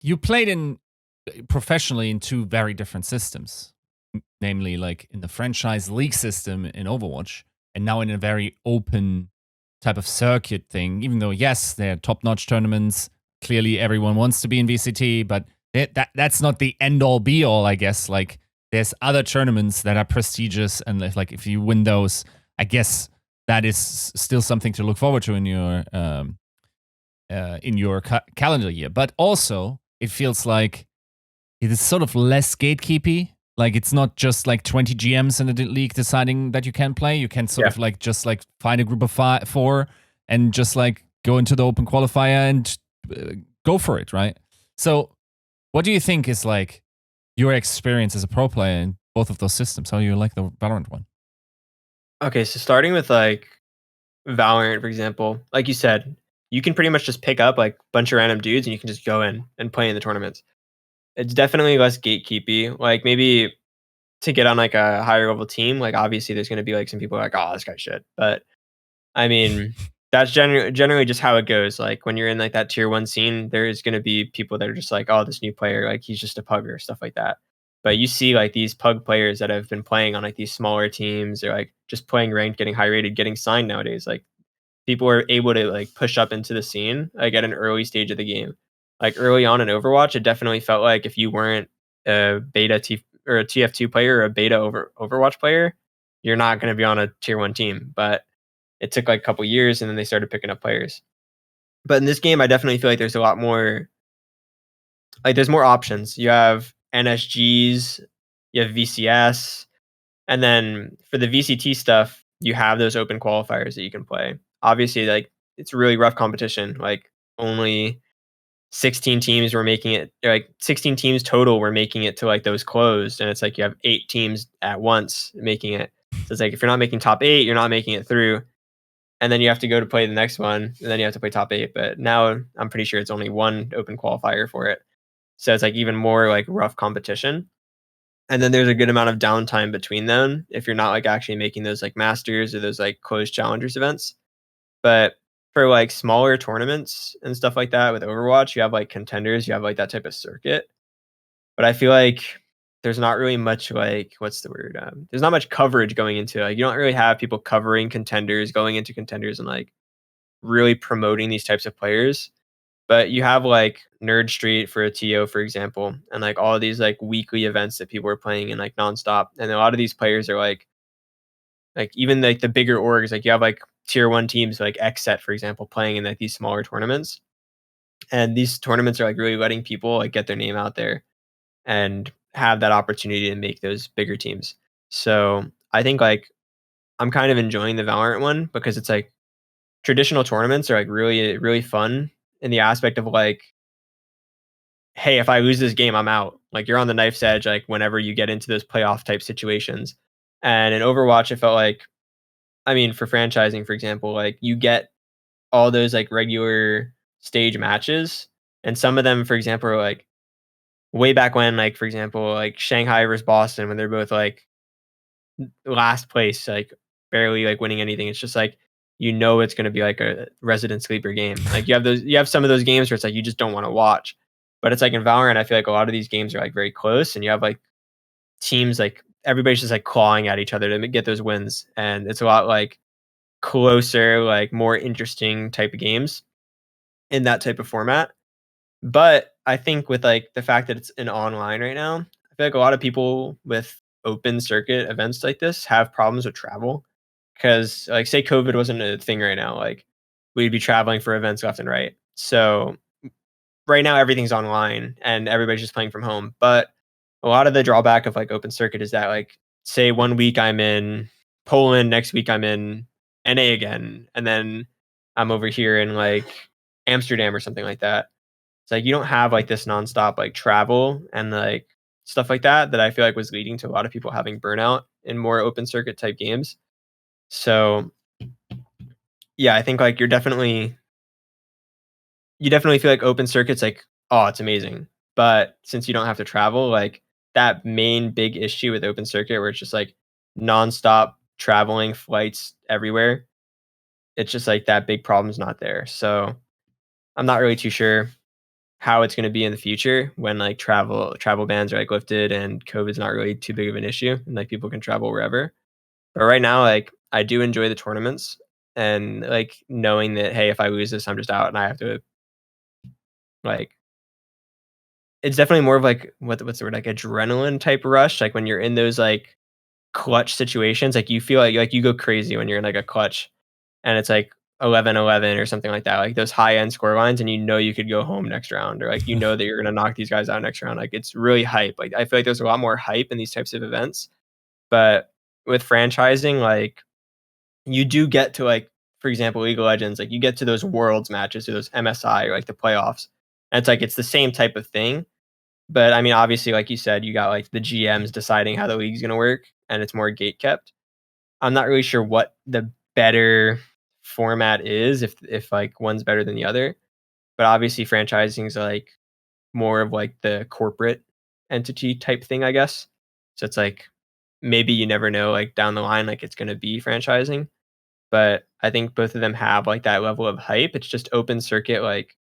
you played in professionally in two very different systems, namely like in the franchise league system in Overwatch, and now in a very open type of circuit thing. Even though yes, they're top-notch tournaments. Clearly, everyone wants to be in VCT, but that's not the end all be all. I guess like there's other tournaments that are prestigious, and if you win those, I guess that is still something to look forward to in your calendar year. But also, it feels like it is sort of less gatekeepy. Like it's not just like 20 GMs in the league deciding that you can play. You can sort of like just like find a group of four and just like go into the open qualifier and go for it, right? So, what do you think is like your experience as a pro player in both of those systems? How do you like the Valorant one? Okay, so starting with like Valorant, for example, like you said, you can pretty much just pick up like a bunch of random dudes and you can just go in and play in the tournaments. It's definitely less gatekeepy. Like maybe to get on like a higher level team, like obviously there's going to be like some people like, oh, this guy shit. But I mean, that's generally just how it goes. Like when you're in like that tier one scene, there's going to be people that are just like, oh, this new player, like he's just a pugger, stuff like that. But you see like these pug players that have been playing on like these smaller teams or like just playing ranked, getting high rated, getting signed nowadays. Like people are able to like push up into the scene like at an early stage of the game. Like early on in Overwatch, it definitely felt like if you weren't a beta T or a TF2 player or a beta Overwatch player, you're not going to be on a tier one team. But it took like a couple years and then they started picking up players. But in this game, I definitely feel like there's a lot more, like there's more options. You have NSGs, you have VCS, and then for the VCT stuff, you have those open qualifiers that you can play. Obviously, like it's really rough competition. Like only 16 teams were making it, like 16 teams total were making it to like those closed, and it's like you have 8 teams at once making it. So it's like if you're not making top 8, you're not making it through, and then you have to go to play the next one, and then you have to play top 8. But now I'm pretty sure it's only one open qualifier for it, so it's like even more like rough competition. And then there's a good amount of downtime between them if you're not like actually making those like masters or those like closed challengers events. But for like smaller tournaments and stuff like that with Overwatch, you have like contenders, you have like that type of circuit. But I feel like there's not really much like what's the word? There's not much coverage going into it. Like you don't really have people covering contenders, going into contenders, and like really promoting these types of players. But you have like Nerd Street for a TO, for example, and like all of these like weekly events that people are playing in like nonstop. And a lot of these players are like even like the bigger orgs, like you have like tier one teams like XSET, for example, playing in like these smaller tournaments. And these tournaments are like really letting people like get their name out there and have that opportunity to make those bigger teams. So I think like I'm kind of enjoying the Valorant one because it's like traditional tournaments are like really, really fun in the aspect of like, hey, if I lose this game, I'm out. Like you're on the knife's edge, like whenever you get into those playoff type situations. And in Overwatch, it felt like, I mean, for franchising, for example, like you get all those like regular stage matches. And some of them, for example, are like way back when, like for example, like Shanghai versus Boston, when they're both like last place, like barely like winning anything. It's just like it's going to be like a resident sleeper game. Like you have some of those games where it's like you just don't want to watch. But it's like in Valorant, I feel like a lot of these games are like very close, and you have like teams like everybody's just like clawing at each other to get those wins, and it's a lot like closer, like more interesting type of games in that type of format. But I think with like the fact that it's an online right now, I feel like a lot of people with open circuit events like this have problems with travel. Because like say COVID wasn't a thing right now, like we'd be traveling for events left and right. So right now everything's online and everybody's just playing from home. But a lot of the drawback of like open circuit is that like say one week I'm in Poland, next week I'm in NA again, and then I'm over here in like Amsterdam or something like that. It's like you don't have like this nonstop like travel and like stuff like that that I feel like was leading to a lot of people having burnout in more open circuit type games. So yeah, I think like you definitely feel like open circuits like, oh, it's amazing. But since you don't have to travel, like that main big issue with open circuit where it's just like nonstop traveling flights everywhere, it's just like that big problem's not there. So I'm not really too sure. how it's going to be in the future when like travel bans are like lifted and COVID's not really too big of an issue and like people can travel wherever. But right now, like I do enjoy the tournaments and like knowing that hey, if I lose this, I'm just out and I have to like it's definitely more of like what's the word, like adrenaline type rush. Like when you're in those like clutch situations, like you feel like you go crazy when you're in like a clutch and it's like 11-11 or something like that, like those high end score lines, and you know you could go home next round, or like you know that you're gonna knock these guys out next round. Like it's really hype. Like I feel like there's a lot more hype in these types of events. But with franchising, like you do get to like, for example, League of Legends, like you get to those worlds matches or those MSI or like the playoffs. And it's like it's the same type of thing. But I mean, obviously, like you said, you got like the GMs deciding how the league's gonna work and it's more gate kept. I'm not really sure what the better format is, if like one's better than the other. But obviously franchising is like more of like the corporate entity type thing, I guess. So it's like maybe you never know like down the line like it's gonna be franchising. But I think both of them have like that level of hype. It's just open circuit, like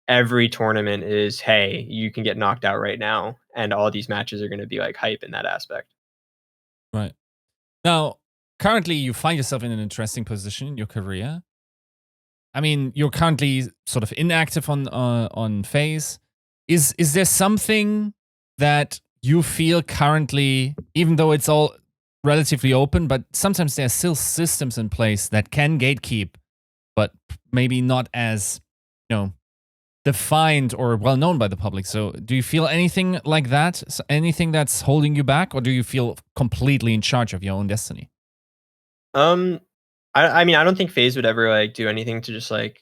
every tournament is, hey, you can get knocked out right now. And all these matches are gonna be like hype in that aspect. Right. Now, currently, you find yourself in an interesting position in your career. I mean, you're currently sort of inactive on FaZe. Is there something that you feel currently, even though it's all relatively open, but sometimes there are still systems in place that can gatekeep, but maybe not as, you know, defined or well known by the public. So, do you feel anything like that? Anything that's holding you back, or do you feel completely in charge of your own destiny? Um I mean I don't think FaZe would ever like do anything to just like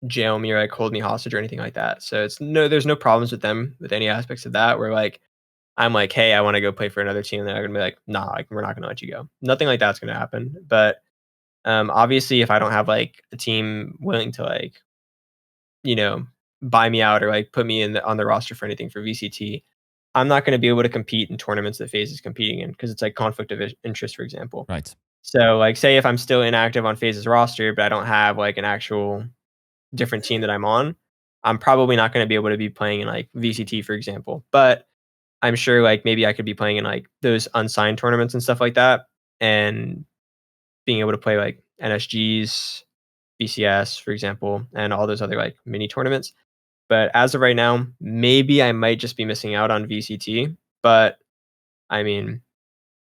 jail me or like hold me hostage or anything like that. So it's no there's no problems with them with any aspects of that where like I'm like, hey, I want to go play for another team. And they're gonna be like, nah, like, we're not gonna let you go. Nothing like that's gonna happen. But obviously if I don't have like a team willing to like, you know, buy me out or like put me in on the roster for anything for VCT, I'm not gonna be able to compete in tournaments that FaZe is competing in because it's like conflict of interest, for example. Right. So like say if I'm still inactive on FaZe's roster, but I don't have like an actual different team that I'm on, I'm probably not going to be able to be playing in like VCT, for example. But I'm sure like maybe I could be playing in like those unsigned tournaments and stuff like that, and being able to play like NSGs, BCS, for example, and all those other like mini tournaments. But as of right now, maybe I might just be missing out on VCT. But I mean,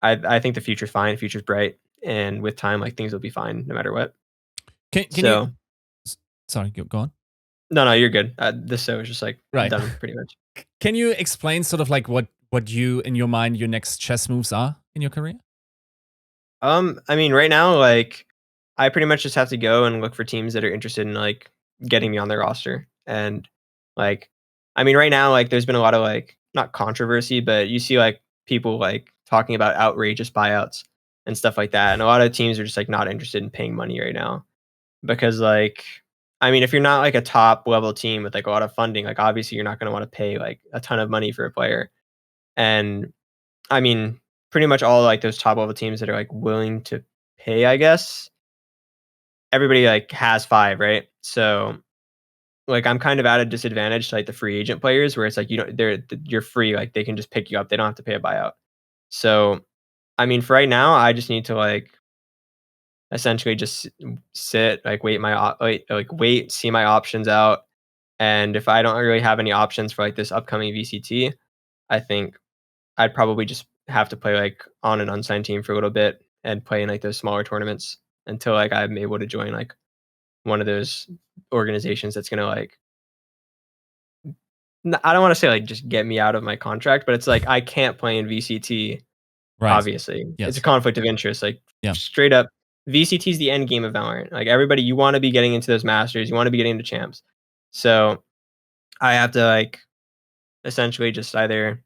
I think the future's fine, future's bright, and with time, like things will be fine no matter what. Can you? So Sorry, go on. no, no, you're good. This show is just like Right. done pretty much. Can you explain sort of like what you in your mind your next chess moves are in your career? I mean, right now, like, I pretty much just have to go and look for teams that are interested in like getting me on their roster. And like, I mean, right now, like, there's been a lot of like not controversy, but you see like people like talking about outrageous buyouts and stuff like that. And a lot of teams are just like not interested in paying money right now because like, I mean, if you're not like a top level team with like a lot of funding, like obviously you're not going to want to pay like a ton of money for a player. And I mean, pretty much all, like, those top level teams that are, like, willing to pay, I guess, everybody, like, has 5, right? So, like, I'm kind of at a disadvantage to, like, the free agent players where it's like, you don't you're free, like, they can just pick you up, they don't have to pay a buyout. So, I mean, for right now, I just need to, like, essentially just sit, like, wait, see my options out, and if I don't really have any options for, like, this upcoming VCT, I think I'd probably just have to play, like, on an unsigned team for a little bit and play in, like, those smaller tournaments until, like, I'm able to join, like, one of those organizations that's gonna, like I don't wanna say, like, just get me out of my contract, but it's like I can't play in VCT, Right. obviously. It's a Yes. conflict of interest, like, Yeah. straight up, VCT is the end game of Valorant. Like, everybody you wanna be getting into those masters, you wanna be getting into champs. So, I have to, like, essentially just either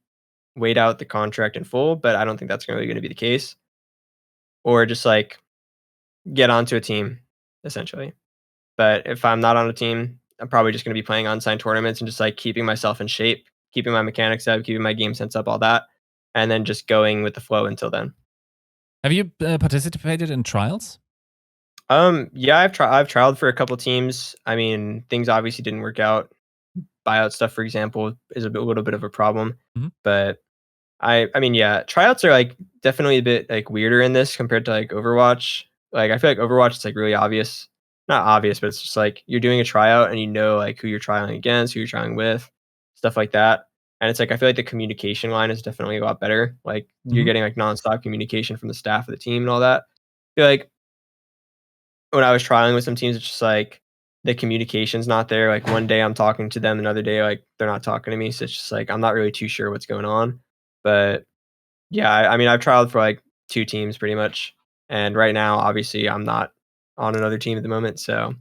wait out the contract in full, but I don't think that's really gonna be the case, or just, like, get onto a team, essentially. But if I'm not on a team, I'm probably just gonna be playing unsigned tournaments and just, like, keeping myself in shape, keeping my mechanics up, keeping my game sense up, all that, and then just going with the flow until then. Have you participated in trials? Yeah, I've trialed for a couple teams. I mean, things obviously didn't work out, buyout stuff, for example, is a little bit of a problem. Mhm. But I mean, yeah, tryouts are like definitely a bit like weirder in this compared to like Overwatch. Like I feel like Overwatch is like really obvious, not obvious, but it's just like you're doing a tryout and you know like who you're trying against, who you're trying with, stuff like that. And it's like I feel like the communication line is definitely a lot better. Like you're Mhm. getting like nonstop communication from the staff of the team and all that. I feel like when I was trialing with some teams, it's just like the communication's not there. Like one day I'm talking to them, another day like they're not talking to me. So it's just like I'm not really too sure what's going on. But yeah, I mean I've trialed for like 2 teams pretty much. And right now, obviously I'm not on another team at the moment. So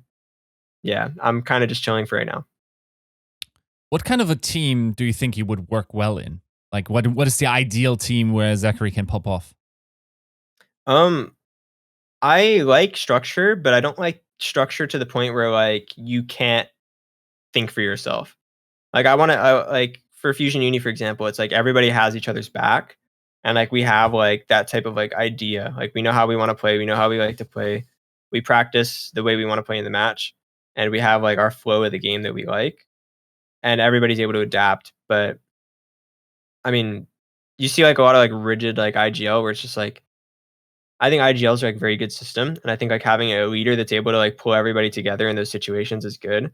yeah, I'm kind of just chilling for right now. What kind of a team do you think you would work well in? Like, what is the ideal team where ZachaREEE can pop off? Um I like structure, but I don't like structure to the point where like you can't think for yourself. Like, like, for Fusion Uni, for example, it's like everybody has each other's back, and, like, we have, like, that type of, like, idea. Like, we know how we wanna play, we know how we like to play. We practice the way we wanna play in the match, and we have, like, our flow of the game that we like, and everybody's able to adapt. But, I mean, you see, like, a lot of, like, rigid, like, IGL where it's just, like I think IGLs are, like, a very good system, and I think, like, having a leader that's able to, like, pull everybody together in those situations is good.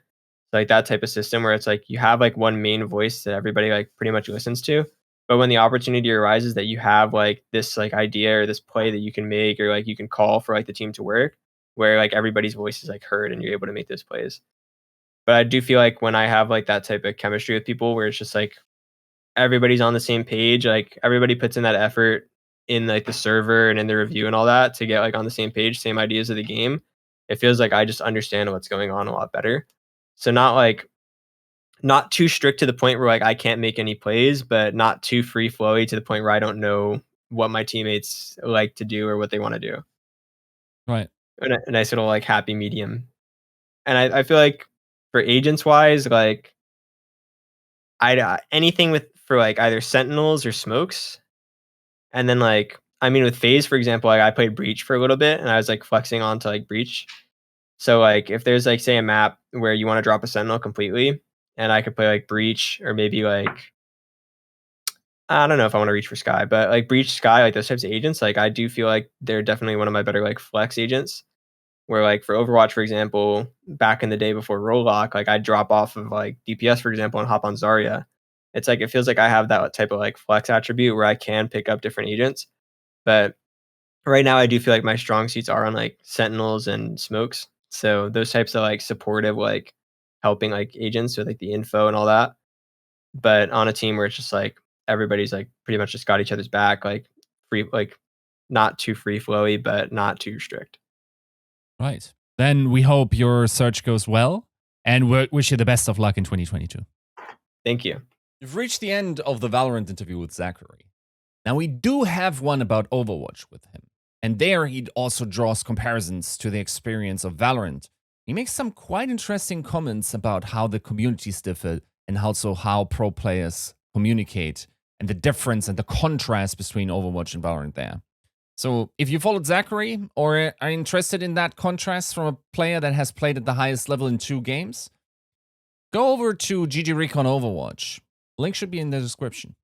Like, that type of system where it's, like, you have, like, one main voice that everybody, like, pretty much listens to, but when the opportunity arises that you have, like, this, like, idea or this play that you can make or, like, you can call for, like, the team to work, where, like, everybody's voice is, like, heard and you're able to make those plays. But I do feel like when I have, like, that type of chemistry with people where it's just, like, everybody's on the same page, like, everybody puts in that effort in, like, the server and in the review and all that to get, like, on the same page, same ideas of the game. It feels like I just understand what's going on a lot better. So not too strict to the point where, like, I can't make any plays, but not too free flowy to the point where I don't know what my teammates like to do or what they wanna do. Right. A nice little, like, happy medium. And I feel like for agents wise, like, anything with for, like, either sentinels or smokes. And then, like, I mean, with FaZe, for example, like, I played Breach for a little bit, and I was, like, flexing onto, like, Breach. So, like, if there's, like, say, a map where you wanna drop a Sentinel completely, and I could play, like, Breach or maybe, like I don't know if I wanna reach for Skye, but, like, Breach, Skye, like, those types of agents, like, I do feel like they're definitely one of my better, like, flex agents, where, like, for Overwatch, for example, back in the day before role lock, like, I'd drop off of, like, DPS, for example, and hop on Zarya. It's like, it feels like I have that type of, like, flex attribute where I can pick up different agents, but right now, I do feel like my strong suits are on, like, sentinels and smokes. So those types of, like, supportive, like, helping, like, agents with, like, the info and all that. But on a team where it's just, like, everybody's, like, pretty much just got each other's back, like, free like, not too free flowy, but not too strict. Right. Then we hope your search goes well, and we wish you the best of luck in 2022. Thank you. You've reached the end of the Valorant interview with ZachaREEE. Now, we do have one about Overwatch with him, and there he also draws comparisons to the experience of Valorant. He makes some quite interesting comments about how the communities differ and also how pro players communicate and the difference and the contrast between Overwatch and Valorant there. So, if you followed ZachaREEE or are interested in that contrast from a player that has played at the highest level in 2 games, go over to GG Recon Overwatch. Link should be in the description.